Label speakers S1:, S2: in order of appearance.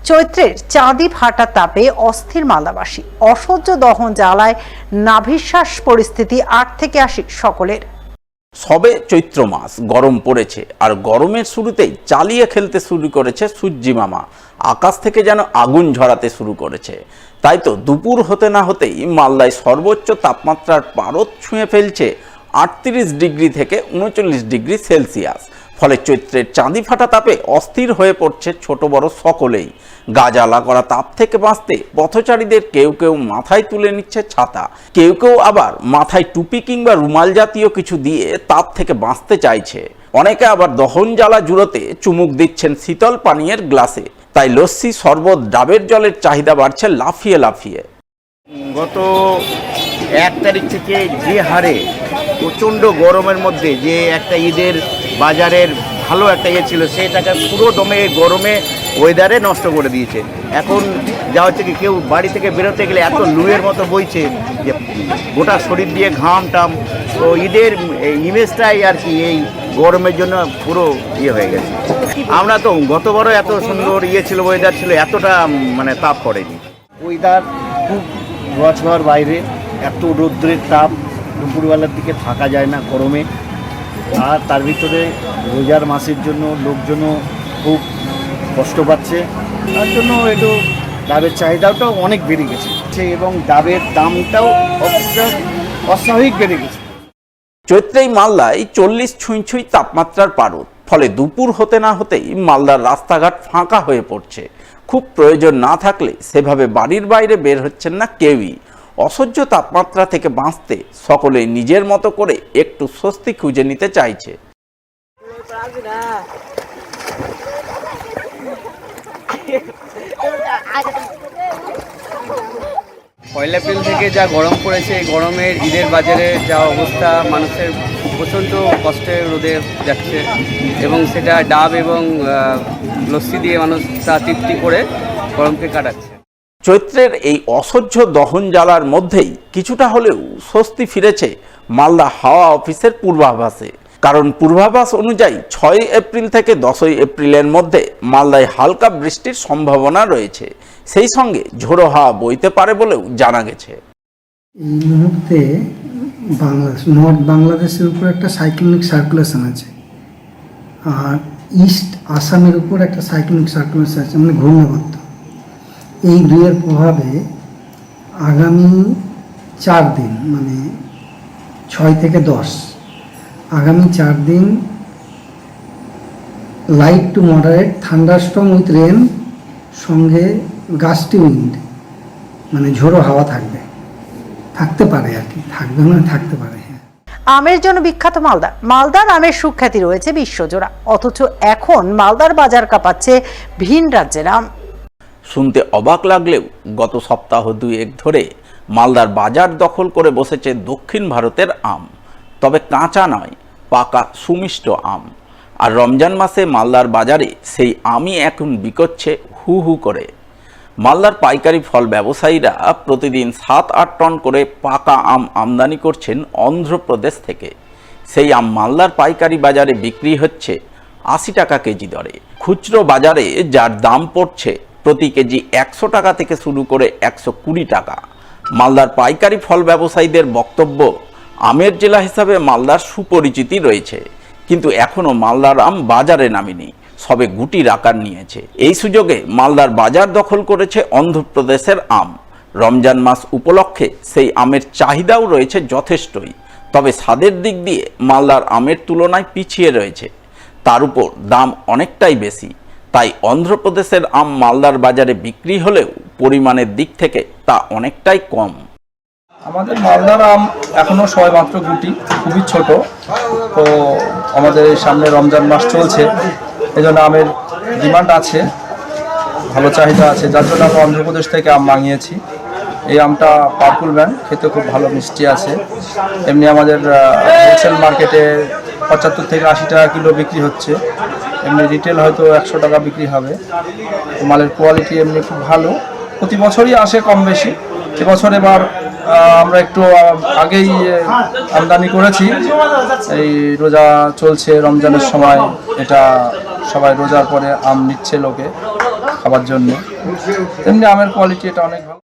S1: চৈত্রের চাঁদি ফাটা তাপে অস্থির মালদাবাসী, অসহ্য দহন জ্বালায় নাভিশ্বাস পরিস্থিতি 8 থেকে 80 সকলের।
S2: সবে চৈত্র মাস, গরম পড়েছে আর গরমের শুরুতেই চালিয়ে খেলতে শুরু করেছে সূর্যি মামা। আকাশ থেকে যেন আগুন ঝরাতে শুরু করেছে। তাই তো দুপুর হতে না হতেই মালদায় সর্বোচ্চ তাপমাত্রার পারদ ছুঁয়ে ফেলছে 38 ডিগ্রি থেকে 39 ডিগ্রি সেলসিয়াস। ফলে চৈত্রের চাঁদি ফাটা তাপে অস্থির হয়ে পড়ছে ছোট বড় সকলেই। গা জ্বালা করা তাপ থেকে বাঁচতে পথচারীদের কেউ কেউ মাথায় তুলে নিচ্ছে ছাতা, কেউ কেউ আবার মাথায় টুপি কিংবা রুমাল জাতীয় কিছু দিয়ে তাপ থেকে বাঁচতে চাইছে। অনেকে আবার দহন জ্বালা জুড়োতে চুমুক দিচ্ছেন শীতল পানীয়ের গ্লাসে। তাই লস্যি, শরবত, ডাবের জলের চাহিদা বাড়ছে লাফিয়ে লাফিয়ে।
S3: গত 1 তারিখ থেকে যে হারে প্রচণ্ড গরমের মধ্যে যে একটা ঈদের বাজারের ভালো একটা ছিল, সেটাকে পুরো দমে গরমে ওয়েদারে নষ্ট করে দিয়েছে। এখন যা হচ্ছে কি, কেউ বাড়ি থেকে বেরোতে গেলে এত লুয়ের মতো বইছে যে গোটা শরীর দিয়ে ঘাম টাম। তো ঈদের ইমেজটাই আর কি এই গরমের জন্য পুরো হয়ে গেছে। আমরা তো গতবারও এত সুন্দর ছিল, ওয়েদার ছিল, এতটা তাপ পড়েনি। ওয়েদার খুব রোয়ার বাইরে, এত রৌদ্রের তাপ, দুপুরবেলার দিকে থাকা যায় না গরমে। আর তার ভিতরে রোজার মাসের জন্য লোকজনও খুব কষ্ট পাচ্ছে। তার জন্য একটু ডাবের চাহিদাটাও অনেক বেড়ে গেছে এবং ডাবের দামটাও অস্বাভাবিক বেড়ে গেছে।
S2: চৈত্রেই মালদায় 40 ছুঁই তাপমাত্রার পারদ। ফলে দুপুর হতে না হতেই মালদার রাস্তাঘাট ফাঁকা হয়ে পড়ছে। খুব প্রয়োজন না থাকলে সেভাবে বাড়ির বাইরে বের হচ্ছেন না কেউই। অসহ্য তাপমাত্রা থেকে বাঁচতে সকলে নিজের মতো করে একটু স্বস্তি খুঁজে নিতে চাইছে।
S4: পয়লা এপ্রিল থেকে যা গরম পড়েছে, এই গরমের ঈদের বাজারে যা অবস্থা, মানুষের প্রচণ্ড কষ্টে রোদে যাচ্ছে এবং সেটা ডাব এবং লস্যি দিয়ে মানুষ তা তৃপ্তি করে গরমকে কাটাচ্ছে।
S2: চৈত্রের এই অসহ্য দহন জ্বালার মধ্যেই কিছুটা হলেও স্বস্তি ফিরেছে মালদা হাওয়া অফিসের পূর্বাভাসে। কারণ পূর্বাভাস অনুযায়ী 6 এপ্রিল থেকে 10 এপ্রিলের মধ্যে মালদায় হালকা বৃষ্টির সম্ভাবনা রয়েছে। সেই সঙ্গে ঝোড়ো হাওয়া বইতে পারে বলেও জানা গেছে।
S5: এই মুহূর্তে নর্থ বাংলাদেশের উপর একটা সাইক্লোনিক সার্কুলেশন আছে, আর ইস্ট আসামের উপর একটা সাইক্লোনিক সার্কুলেশন আছে, ঘূর্ণাবর্ত। এই দুইয়ের প্রভাবে আগামী 4 দিন 6 থেকে 10, আগামী 4 দিন light to moderate thunderstorm with rain সঙ্গে গাস্টি উইন্ড, ঝোড়ো হাওয়া থাকতে পারে আর কি, থাকতে পারে।
S1: আমের জন্য বিখ্যাত মালদা। মালদার আমের সুখ্যাতি রয়েছে বিশ্বজোড়া, অথচ এখন মালদার বাজার কাঁপাচ্ছে ভিন রাজ্যের আম।
S2: শুনতে অবাক লাগলেও গত সপ্তাহ 2-1 ধরে মালদার বাজার দখল করে বসেছে দক্ষিণ ভারতের আম। তবে কাঁচা নয়, পাকা সুমিষ্ট আম। আর রমজান মাসে মালদার বাজারে সেই আমই এখন বিকোচ্ছে হু হু করে। মালদার পাইকারি ফল ব্যবসায়ীরা প্রতিদিন 7-8 টন করে পাকা আম আমদানি করছেন অন্ধ্রপ্রদেশ থেকে। সেই আম মালদার পাইকারি বাজারে বিক্রি হচ্ছে 80 টাকা কেজি দরে। খুচরো বাজারে যার দাম পড়ছে প্রতি কেজি 100 টাকা থেকে শুরু করে 120 টাকা। মালদার পাইকারি ফল ব্যবসায়ীদের বক্তব্য, আমের জেলা হিসাবে মালদার সুপরিচিতি রয়েছে, কিন্তু এখনও মালদার আম বাজারে নামেনি, সবে গুটির আকার নিয়েছে। এই সুযোগে মালদার বাজার দখল করেছে অন্ধ্রপ্রদেশের আম। রমজান মাস উপলক্ষে সেই আমের চাহিদাও রয়েছে যথেষ্টই। তবে স্বাদের দিক দিয়ে মালদার আমের তুলনায় পিছিয়ে রয়েছে, তার উপর দাম অনেকটাই বেশি। তাই অন্ধ্রপ্রদেশের আম মালদার বাজারে বিক্রি হলেও পরিমাণের দিক থেকে তা অনেকটাই কম।
S6: আমাদের মালদার আম এখনও সবেমাত্র গুটি, খুবই ছোট। তো আমাদের সামনে রমজান মাস চলছে, এজন্য আমের ডিমান্ড আছে, ভালো চাহিদা আছে, যার জন্য আমরা অন্ধ্রপ্রদেশ থেকে আম মাঙিয়েছি। এই আমটা পার্পল ব্যান্ড, খেতে খুব ভালো মিষ্টি আছে। এমনি আমাদের হোলসেল মার্কেটে 75 থেকে 80 টাকা কিলো বিক্রি হচ্ছে, এমনি রিটেল হয়তো 100 টাকা বিক্রি হবে। মালের কোয়ালিটি এমনি খুব ভালো, প্রতি বছরই আসে কম বেশি। এবছর এবার আমরা একটু আগেই আমদানি করেছি, এই রোজা চলছে, রমজানের সময় এটা সবাই রোজার পরে আম নিচ্ছে লোকে। খাবার জন্য। তেমনি আমের কোয়ালিটি এটা অনেক ভালো।